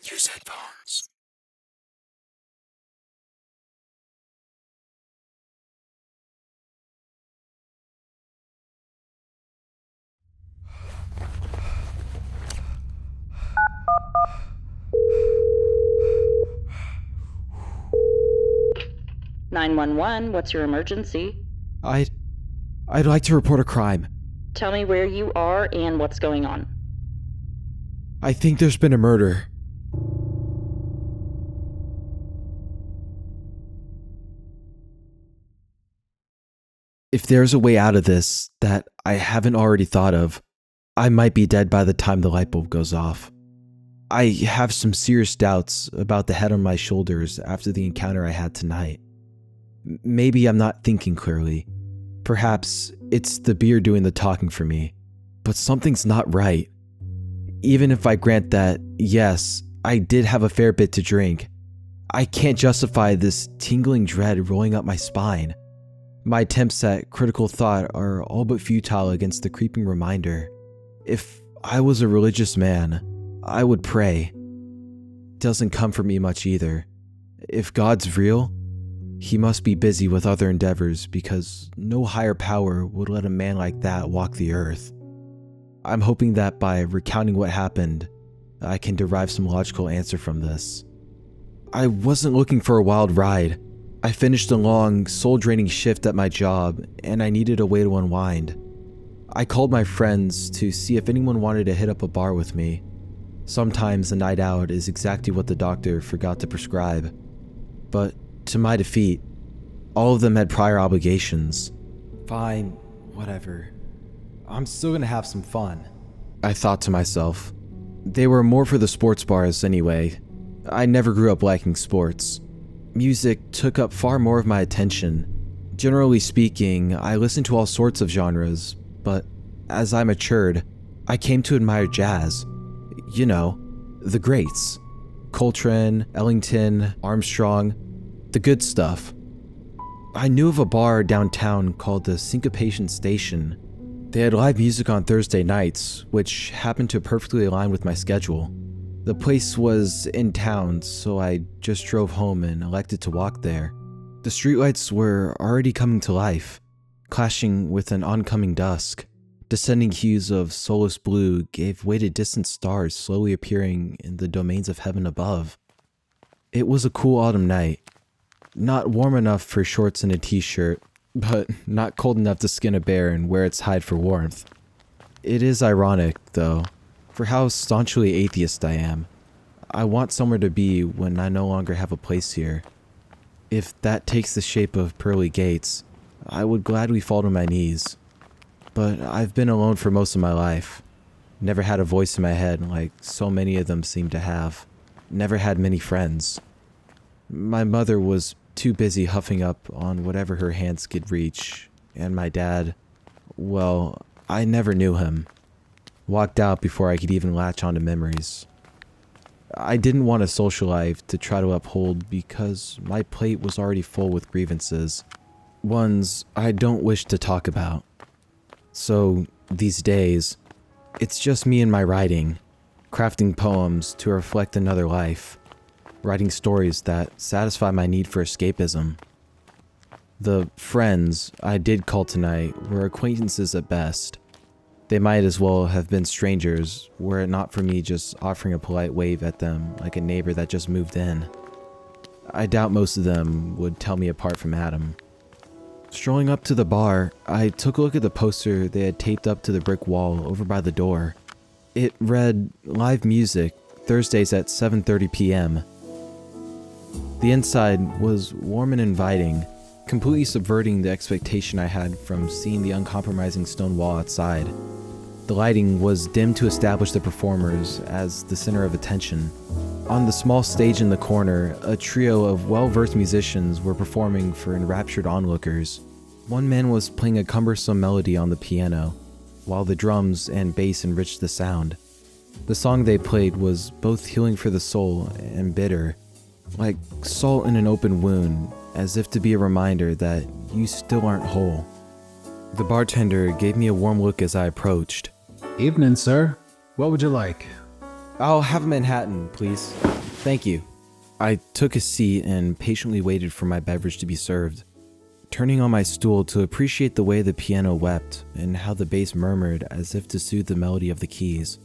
Use headphones. What's your emergency? I'd like to report a crime. Tell me where you are and what's going on. I think there's been a murder. If there's a way out of this that I haven't already thought of, I might be dead by the time the light bulb goes off. I have some serious doubts about the head on my shoulders after the encounter I had tonight. Maybe I'm not thinking clearly. Perhaps it's the beer doing the talking for me, but something's not right. Even if I grant that, yes, I did have a fair bit to drink, I can't justify this tingling dread rolling up my spine. My attempts at critical thought are all but futile against the creeping reminder. If I was a religious man, I would pray. Doesn't comfort me much either. If God's real, he must be busy with other endeavors because no higher power would let a man like that walk the earth. I'm hoping that by recounting what happened, I can derive some logical answer from this. I wasn't looking for a wild ride. I finished a long, soul-draining shift at my job, and I needed a way to unwind. I called my friends to see if anyone wanted to hit up a bar with me. Sometimes a night out is exactly what the doctor forgot to prescribe. But to my defeat, all of them had prior obligations. Fine, whatever. I'm still gonna have some fun, I thought to myself. They were more for the sports bars anyway. I never grew up liking sports. Music took up far more of my attention. Generally speaking, I listened to all sorts of genres, but as I matured, I came to admire jazz. You know, the greats. Coltrane, Ellington, Armstrong, the good stuff. I knew of a bar downtown called the Syncopation Station. They had live music on Thursday nights, which happened to perfectly align with my schedule. The place was in town, so I just drove home and elected to walk there. The streetlights were already coming to life, clashing with an oncoming dusk. Descending hues of soulless blue gave way to distant stars slowly appearing in the domains of heaven above. It was a cool autumn night. Not warm enough for shorts and a t-shirt, but not cold enough to skin a bear and wear its hide for warmth. It is ironic, though, for how staunchly atheist I am. I want somewhere to be when I no longer have a place here. If that takes the shape of pearly gates, I would gladly fall to my knees. But I've been alone for most of my life. Never had a voice in my head like so many of them seem to have. Never had many friends. My mother was too busy huffing up on whatever her hands could reach, and my dad, well, I never knew him. Walked out before I could even latch onto memories. I didn't want a social life to try to uphold because my plate was already full with grievances, ones I don't wish to talk about. So, these days, it's just me and my writing, crafting poems to reflect another life, writing stories that satisfy my need for escapism. The friends I did call tonight were acquaintances at best. They might as well have been strangers were it not for me just offering a polite wave at them like a neighbor that just moved in. I doubt most of them would tell me apart from Adam. Strolling up to the bar, I took a look at the poster they had taped up to the brick wall over by the door. It read, "Live music, Thursdays at 7:30 p.m. The inside was warm and inviting, completely subverting the expectation I had from seeing the uncompromising stone wall outside. The lighting was dim to establish the performers as the center of attention. On the small stage in the corner, a trio of well-versed musicians were performing for enraptured onlookers. One man was playing a cumbersome melody on the piano, while the drums and bass enriched the sound. The song they played was both healing for the soul and bitter, like salt in an open wound, as if to be a reminder that you still aren't whole. The bartender gave me a warm look as I approached. Evening, sir. What would you like? I'll have a Manhattan, please. Thank you. I took a seat and patiently waited for my beverage to be served, turning on my stool to appreciate the way the piano wept and how the bass murmured as if to soothe the melody of the keys.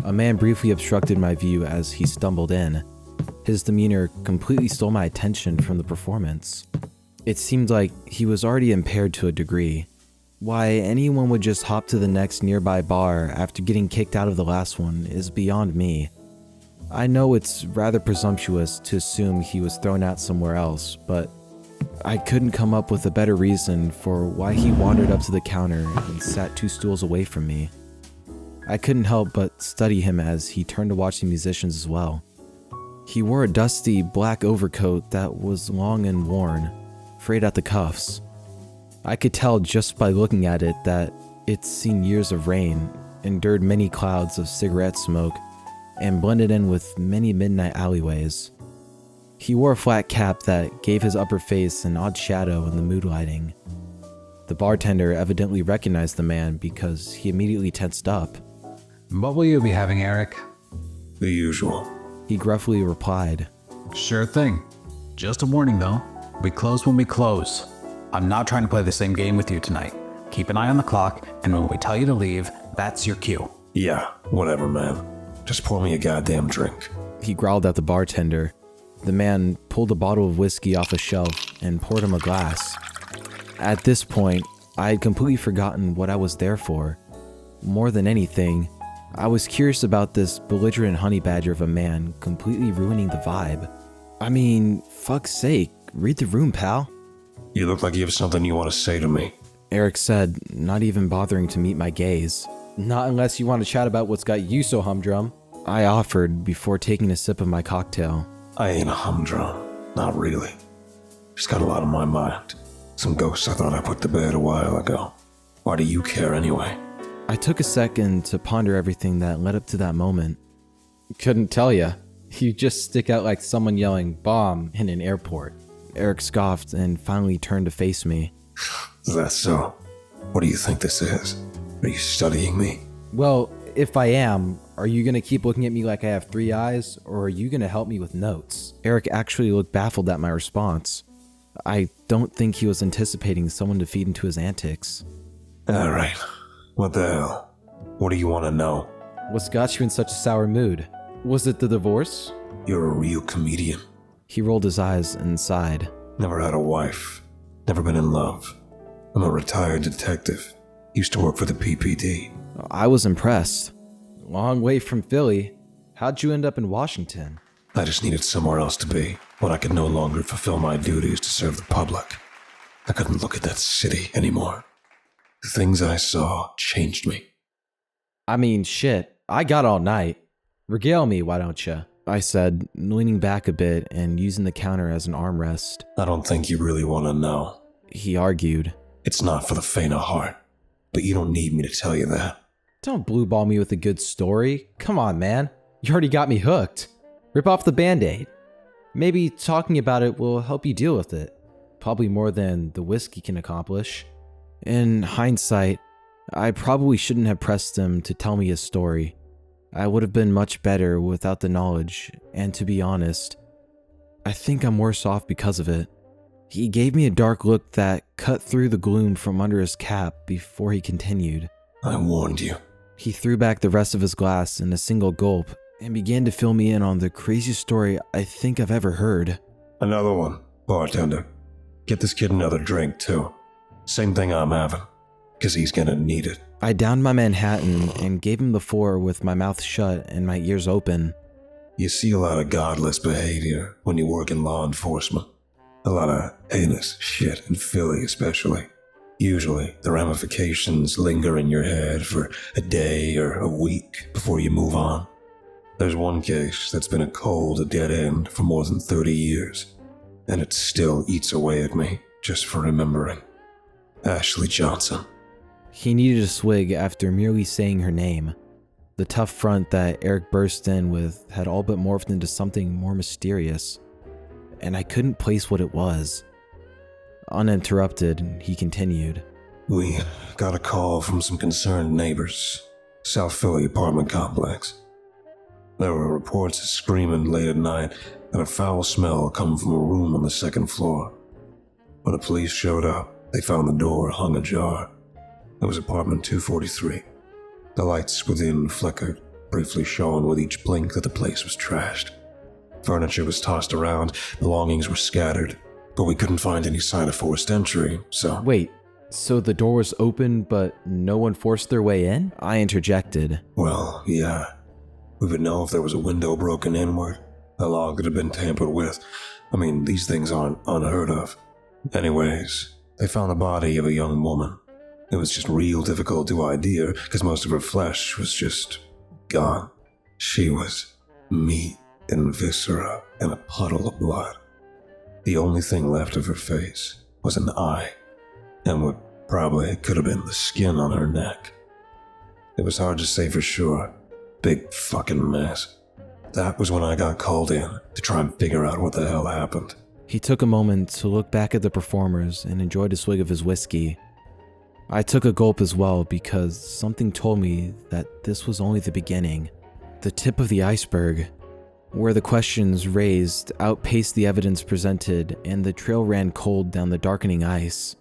A man briefly obstructed my view as he stumbled in. His demeanor completely stole my attention from the performance. It seemed like he was already impaired to a degree. Why anyone would just hop to the next nearby bar after getting kicked out of the last one is beyond me. I know it's rather presumptuous to assume he was thrown out somewhere else, but I couldn't come up with a better reason for why he wandered up to the counter and sat 2 stools away from me. I couldn't help but study him as he turned to watch the musicians as well. He wore a dusty black overcoat that was long and worn, frayed at the cuffs. I could tell just by looking at it that it's seen years of rain, endured many clouds of cigarette smoke, and blended in with many midnight alleyways. He wore a flat cap that gave his upper face an odd shadow in the mood lighting. The bartender evidently recognized the man because he immediately tensed up. What will you be having, Eric? The usual. He gruffly replied. Sure thing. Just a warning though, we close when we close. I'm not trying to play the same game with you tonight. Keep an eye on the clock, and when we tell you to leave, that's your cue. Yeah, whatever, man. Just pour me a goddamn drink. He growled at the bartender. The man pulled a bottle of whiskey off a shelf and poured him a glass. At this point, I had completely forgotten what I was there for. More than anything, I was curious about this belligerent honey badger of a man completely ruining the vibe. I mean, fuck's sake, read the room, pal. You look like you have something you want to say to me. Eric said, not even bothering to meet my gaze. Not unless you want to chat about what's got you so humdrum, I offered before taking a sip of my cocktail. I ain't a humdrum. Not really. Just got a lot on my mind. Some ghosts I thought I put to bed a while ago. Why do you care anyway? I took a second to ponder everything that led up to that moment. Couldn't tell ya. You just stick out like someone yelling bomb in an airport. Eric scoffed and finally turned to face me. Is that so? What do you think this is? Are you studying me? Well, if I am, are you gonna keep looking at me like I have 3 eyes, or are you gonna help me with notes? Eric actually looked baffled at my response. I don't think he was anticipating someone to feed into his antics. Alright. What the hell? What do you want to know? What's got you in such a sour mood? Was it the divorce? You're a real comedian. He rolled his eyes and sighed. Never had a wife. Never been in love. I'm a retired detective. Used to work for the PPD. I was impressed. Long way from Philly. How'd you end up in Washington? I just needed somewhere else to be when I could no longer fulfill my duties to serve the public. I couldn't look at that city anymore. The things I saw changed me. I mean, shit. I got all night. Regale me, why don't you? I said, leaning back a bit and using the counter as an armrest. I don't think you really want to know. He argued. It's not for the faint of heart, but you don't need me to tell you that. Don't blueball me with a good story. Come on, man. You already got me hooked. Rip off the Band-Aid. Maybe talking about it will help you deal with it. Probably more than the whiskey can accomplish. In hindsight, I probably shouldn't have pressed him to tell me his story. I would have been much better without the knowledge, and to be honest, I think I'm worse off because of it. He gave me a dark look that cut through the gloom from under his cap before he continued. I warned you. He threw back the rest of his glass in a single gulp and began to fill me in on the craziest story I think I've ever heard. Another one, bartender. Get this kid another drink, too. Same thing I'm having, because he's gonna need it. I downed my Manhattan and gave him the 4 with my mouth shut and my ears open. You see a lot of godless behavior when you work in law enforcement. A lot of heinous shit in Philly especially. Usually, the ramifications linger in your head for a day or a week before you move on. There's one case that's been a cold dead end for more than 30 years, and it still eats away at me just for remembering. Ashley Johnson. He needed a swig after merely saying her name. The tough front that Eric burst in with had all but morphed into something more mysterious, and I couldn't place what it was. Uninterrupted, he continued. We got a call from some concerned neighbors. South Philly apartment complex. There were reports of screaming late at night and a foul smell coming from a room on the second floor. When the police showed up, they found the door hung ajar. It was apartment 243. The lights within flickered, briefly shone with each blink that the place was trashed. Furniture was tossed around, belongings were scattered, but we couldn't find any sign of forced entry, so... Wait, so the door was open, but no one forced their way in? I interjected. Well, yeah. We would know if there was a window broken inward, a log that had been tampered with. I mean, these things aren't unheard of. Anyways, they found the body of a young woman. It was just real difficult to ID her, because most of her flesh was just gone. She was meat and viscera and a puddle of blood. The only thing left of her face was an eye, and what probably could have been the skin on her neck. It was hard to say for sure. Big fucking mess. That was when I got called in to try and figure out what the hell happened. He took a moment to look back at the performers and enjoyed a swig of his whiskey. I took a gulp as well because something told me that this was only the beginning, the tip of the iceberg, where the questions raised outpaced the evidence presented and the trail ran cold down the darkening ice.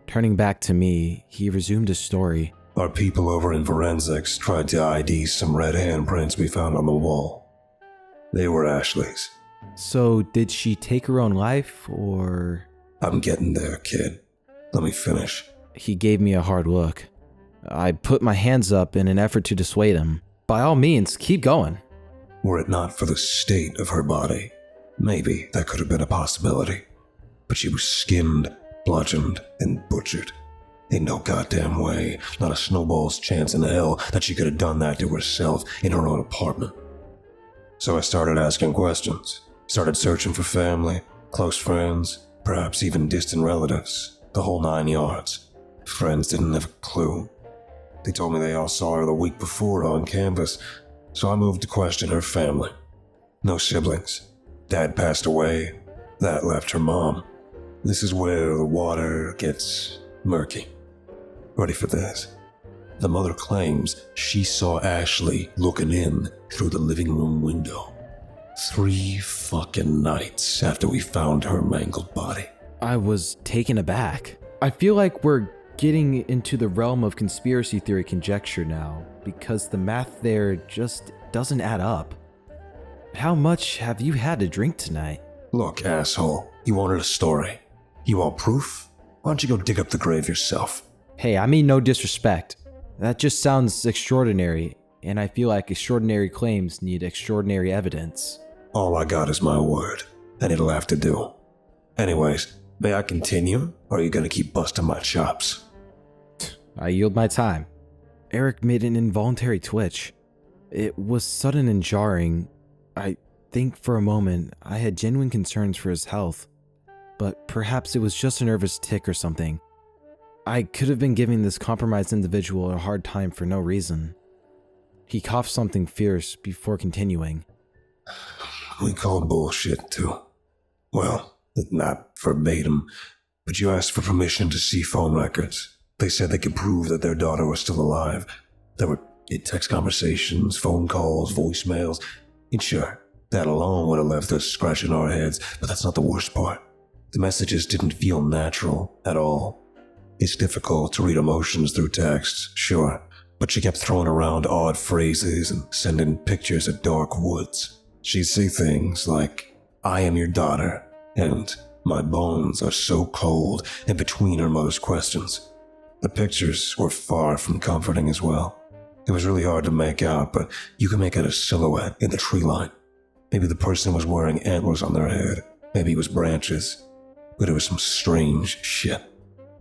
Turning back to me, he resumed his story. Our people over in forensics tried to ID some red handprints we found on the wall. They were Ashley's. So did she take her own life, or... I'm getting there, kid. Let me finish. He gave me a hard look. I put my hands up in an effort to dissuade him. By all means, keep going. Were it not for the state of her body, maybe that could have been a possibility. But she was skinned, bludgeoned, and butchered. Ain't no goddamn way, not a snowball's chance in hell that she could have done that to herself in her own apartment. So I started asking questions, started searching for family, close friends, perhaps even distant relatives, the whole 9 yards. Friends didn't have a clue. They told me they all saw her the week before on campus, so I moved to question her family. No siblings. Dad passed away. That left her mom. This is where the water gets murky. Ready for this? The mother claims she saw Ashley looking in through the living room window 3 fucking nights after we found her mangled body. I was taken aback. I feel like we're getting into the realm of conspiracy theory conjecture now, because the math there just doesn't add up. How much have you had to drink tonight? Look, asshole, you wanted a story. You want proof? Why don't you go dig up the grave yourself? Hey, I mean no disrespect. That just sounds extraordinary, and I feel like extraordinary claims need extraordinary evidence. All I got is my word, and it'll have to do. Anyways, may I continue, or are you gonna keep busting my chops? I yield my time. Eric made an involuntary twitch. It was sudden and jarring. I think for a moment I had genuine concerns for his health, but perhaps it was just a nervous tic or something. I could have been giving this compromised individual a hard time for no reason. He coughed something fierce before continuing. We called bullshit too. Well, not verbatim, but you asked for permission to see phone records. They said they could prove that their daughter was still alive. There were text conversations, phone calls, voicemails, and sure, that alone would have left us scratching our heads, but that's not the worst part. The messages didn't feel natural at all. It's difficult to read emotions through text, sure, but she kept throwing around odd phrases and sending pictures of dark woods. She'd say things like, "I am your daughter," and "My bones are so cold," in between her mother's questions. The pictures were far from comforting as well. It was really hard to make out, but you could make out a silhouette in the tree line. Maybe the person was wearing antlers on their head. Maybe it was branches. But it was some strange shit.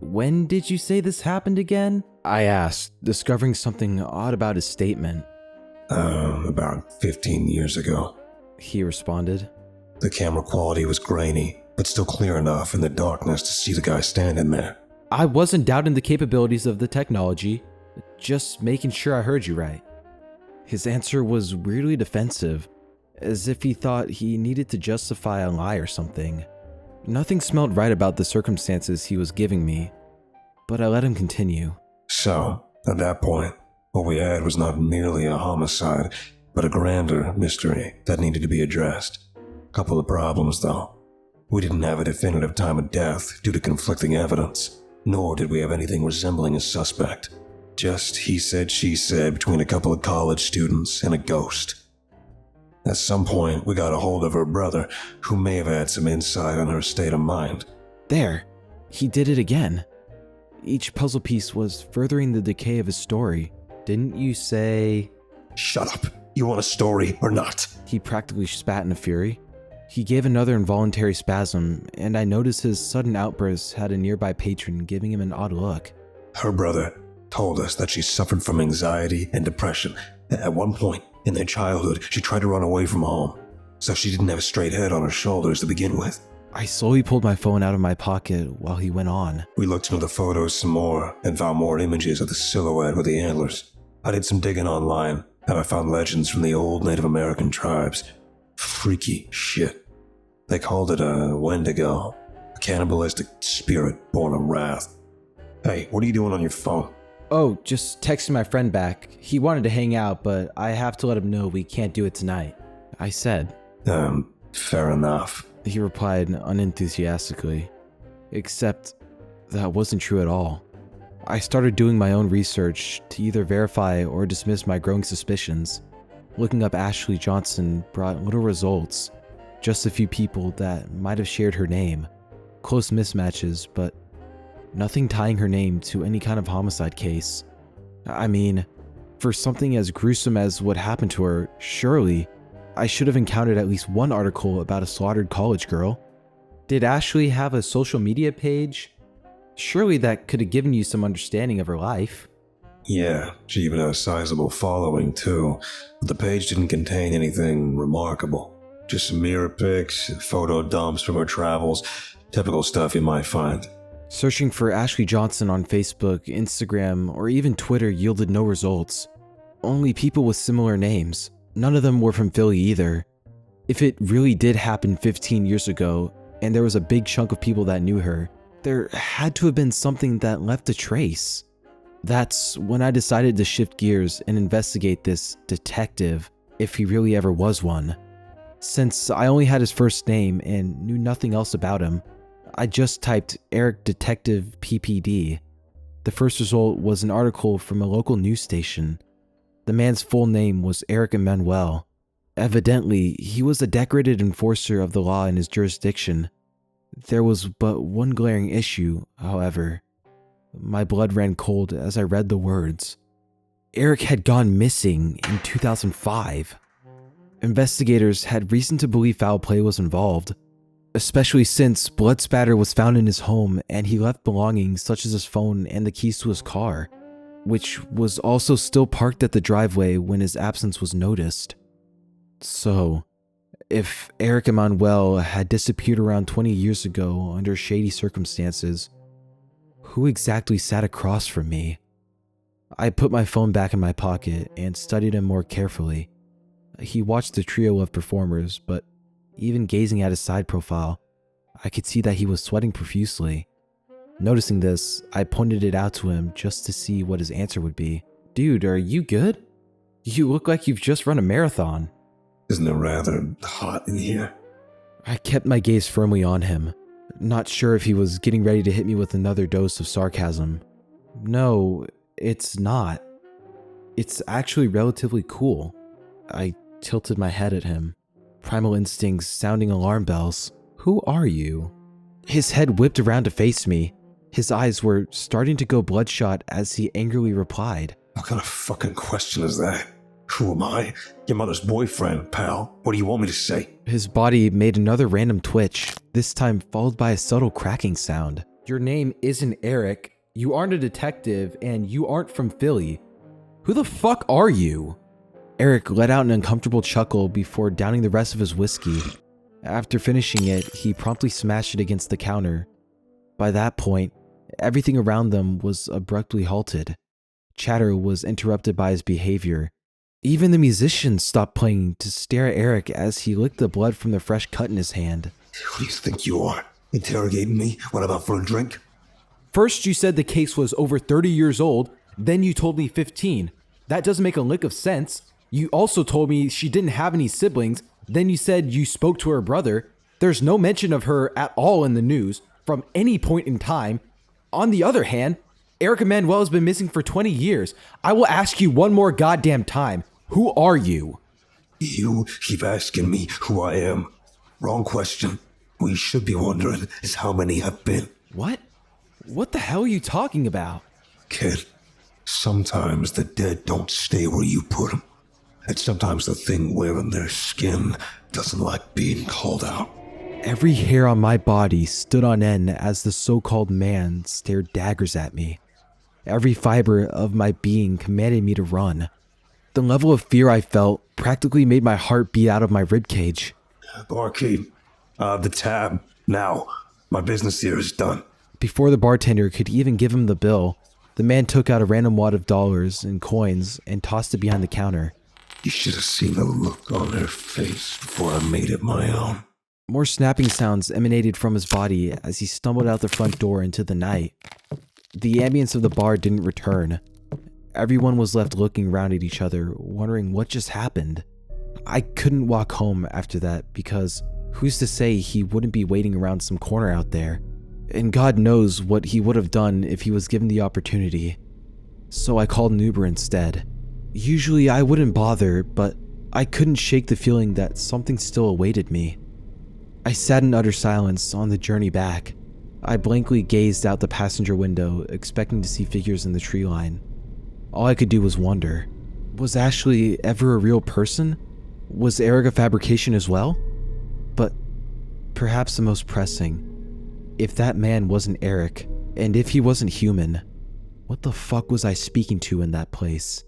When did you say this happened again? I asked, discovering something odd about his statement. About 15 years ago. He responded. The camera quality was grainy, but still clear enough in the darkness to see the guy standing there. I wasn't doubting the capabilities of the technology, just making sure I heard you right. His answer was weirdly defensive, as if he thought he needed to justify a lie or something. Nothing smelled right about the circumstances he was giving me, but I let him continue. So, at that point, what we had was not merely a homicide, but a grander mystery that needed to be addressed. Couple of problems, though. We didn't have a definitive time of death due to conflicting evidence, nor did we have anything resembling a suspect. Just he said, she said between a couple of college students and a ghost. At some point, we got a hold of her brother, who may have had some insight on her state of mind. There, he did it again. Each puzzle piece was furthering the decay of his story. Didn't you say... Shut up. You want a story or not? He practically spat in a fury. He gave another involuntary spasm, and I noticed his sudden outburst had a nearby patron giving him an odd look. Her brother told us that she suffered from anxiety and depression. At one point in their childhood, she tried to run away from home, so she didn't have a straight head on her shoulders to begin with. I slowly pulled my phone out of my pocket while he went on. We looked into the photos some more and found more images of the silhouette with the antlers. I did some digging online, and I found legends from the old Native American tribes. Freaky shit. They called it a Wendigo, a cannibalistic spirit born of wrath. Hey, what are you doing on your phone? Oh, just texting my friend back. He wanted to hang out, but I have to let him know we can't do it tonight. I said. Fair enough. He replied unenthusiastically. Except that wasn't true at all. I started doing my own research to either verify or dismiss my growing suspicions. Looking up Ashley Johnson brought little results. Just a few people that might have shared her name. Close mismatches, but nothing tying her name to any kind of homicide case. I mean, for something as gruesome as what happened to her, surely I should have encountered at least one article about a slaughtered college girl. Did Ashley have a social media page? Surely that could have given you some understanding of her life. Yeah, she even had a sizable following too, but the page didn't contain anything remarkable. Just some mirror pics, photo dumps from her travels, typical stuff you might find. Searching for Ashley Johnson on Facebook, Instagram, or even Twitter yielded no results. Only people with similar names. None of them were from Philly either. If it really did happen 15 years ago, and there was a big chunk of people that knew her, there had to have been something that left a trace. That's when I decided to shift gears and investigate this detective, if he really ever was one. Since I only had his first name and knew nothing else about him, I just typed Eric Detective PPD. The first result was an article from a local news station. The man's full name was Eric Emanuel. Evidently, he was a decorated enforcer of the law in his jurisdiction. There was but one glaring issue, however. My blood ran cold as I read the words. Eric had gone missing in 2005. Investigators had reason to believe foul play was involved, especially since blood spatter was found in his home and he left belongings such as his phone and the keys to his car, which was also still parked at the driveway when his absence was noticed. So, if Eric Emanuel had disappeared around 20 years ago under shady circumstances, who exactly sat across from me? I put my phone back in my pocket and studied him more carefully. He watched the trio of performers, but even gazing at his side profile, I could see that he was sweating profusely. Noticing this, I pointed it out to him just to see what his answer would be. Dude, are you good? You look like you've just run a marathon. Isn't it rather hot in here? I kept my gaze firmly on him, not sure if he was getting ready to hit me with another dose of sarcasm. No, it's not. It's actually relatively cool. I tilted my head at him, primal instincts sounding alarm bells. Who are you? His head whipped around to face me. His eyes were starting to go bloodshot as he angrily replied. What kind of fucking question is that? Who am I? Your mother's boyfriend, pal. What do you want me to say? His body made another random twitch, this time followed by a subtle cracking sound. Your name isn't Eric, you aren't a detective, and you aren't from Philly. Who the fuck are you? Eric let out an uncomfortable chuckle before downing the rest of his whiskey. After finishing it, he promptly smashed it against the counter. By that point, everything around them was abruptly halted. Chatter was interrupted by his behavior. Even the musicians stopped playing to stare at Eric as he licked the blood from the fresh cut in his hand. Who do you think you are? Interrogating me? What about for a drink? First you said the case was over 30 years old, then you told me 15. That doesn't make a lick of sense. You also told me she didn't have any siblings. Then you said you spoke to her brother. There's no mention of her at all in the news from any point in time. On the other hand, Erica Manuel has been missing for 20 years. I will ask you one more goddamn time. Who are you? You keep asking me who I am. Wrong question. What you should be wondering is how many have been. What? What the hell are you talking about? Kid, sometimes the dead don't stay where you put them. And sometimes the thing wearing their skin doesn't like being called out. Every hair on my body stood on end as the so-called man stared daggers at me. Every fiber of my being commanded me to run. The level of fear I felt practically made my heart beat out of my ribcage. Barkeep, the tab. Now, my business here is done. Before the bartender could even give him the bill, the man took out a random wad of dollars and coins and tossed it behind the counter. You should have seen the look on her face before I made it my own. More snapping sounds emanated from his body as he stumbled out the front door into the night. The ambience of the bar didn't return. Everyone was left looking around at each other, wondering what just happened. I couldn't walk home after that because who's to say he wouldn't be waiting around some corner out there? And God knows what he would have done if he was given the opportunity. So I called an Uber instead. Usually I wouldn't bother, but I couldn't shake the feeling that something still awaited me. I sat in utter silence on the journey back. I blankly gazed out the passenger window, expecting to see figures in the tree line. All I could do was wonder, was Ashley ever a real person? Was Eric a fabrication as well? But perhaps the most pressing, if that man wasn't Eric, and if he wasn't human, what the fuck was I speaking to in that place?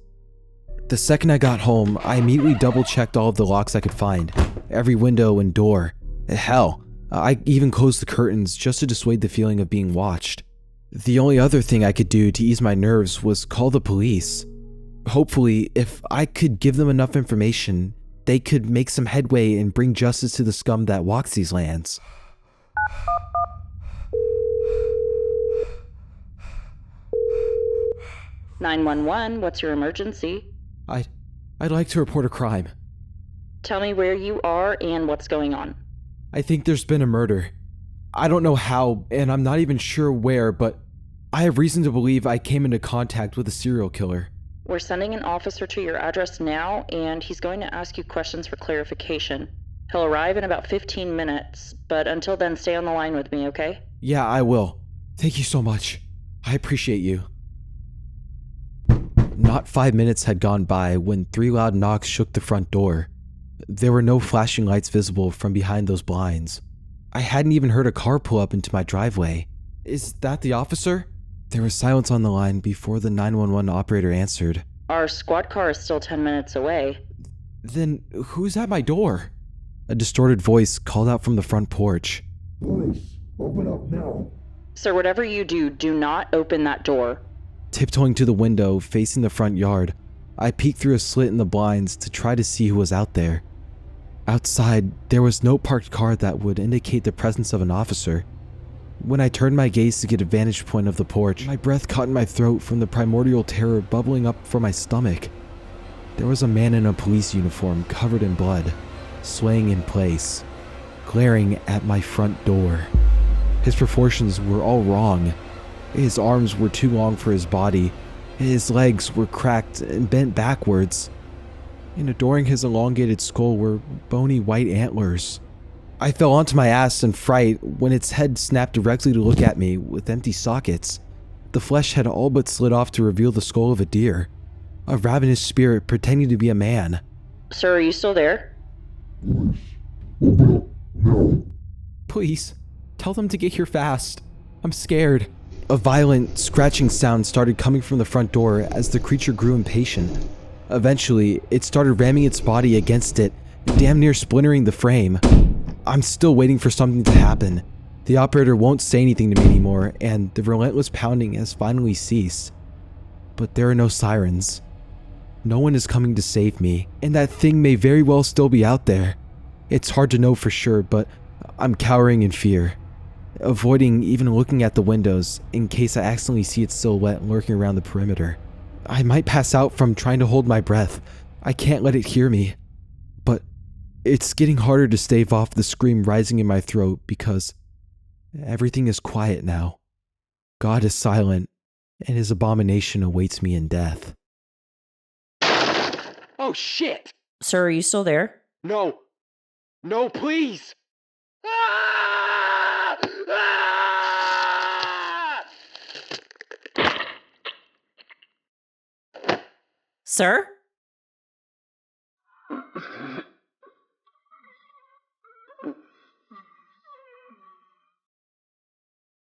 The second I got home, I immediately double-checked all of the locks I could find, every window and door. Hell, I even closed the curtains just to dissuade the feeling of being watched. The only other thing I could do to ease my nerves was call the police. Hopefully, if I could give them enough information, they could make some headway and bring justice to the scum that walks these lands. "911, what's your emergency?" I'd like to report a crime. Tell me where you are and what's going on. I think there's been a murder. I don't know how, and I'm not even sure where, but I have reason to believe I came into contact with a serial killer. We're sending an officer to your address now, and he's going to ask you questions for clarification. He'll arrive in about 15 minutes, but until then, stay on the line with me, okay? Yeah, I will. Thank you so much. I appreciate you. Not 5 minutes had gone by when 3 loud knocks shook the front door. There were no flashing lights visible from behind those blinds. I hadn't even heard a car pull up into my driveway. Is that the officer? There was silence on the line before the 911 operator answered. Our squad car is still 10 minutes away. Then who's at my door? A distorted voice called out from the front porch. Police, open up now. Sir, whatever you do, do not open that door. Tiptoeing to the window facing the front yard, I peeked through a slit in the blinds to try to see who was out there. Outside, there was no parked car that would indicate the presence of an officer. When I turned my gaze to get a vantage point of the porch, my breath caught in my throat from the primordial terror bubbling up from my stomach. There was a man in a police uniform covered in blood, swaying in place, glaring at my front door. His proportions were all wrong. His arms were too long for his body. His legs were cracked and bent backwards. And adoring his elongated skull were bony white antlers. I fell onto my ass in fright when its head snapped directly to look at me with empty sockets. The flesh had all but slid off to reveal the skull of a deer, a ravenous spirit pretending to be a man. Sir, are you still there? No. Please, tell them to get here fast. I'm scared. A violent, scratching sound started coming from the front door as the creature grew impatient. Eventually, it started ramming its body against it, damn near splintering the frame. I'm still waiting for something to happen. The operator won't say anything to me anymore, and the relentless pounding has finally ceased. But there are no sirens. No one is coming to save me, and that thing may very well still be out there. It's hard to know for sure, but I'm cowering in fear, avoiding even looking at the windows in case I accidentally see its silhouette lurking around the perimeter. I might pass out from trying to hold my breath. I can't let it hear me. But it's getting harder to stave off the scream rising in my throat because everything is quiet now. God is silent, and his abomination awaits me in death. Oh, shit! Sir, are you still there? No. No, please! Ah! Ah! Sir?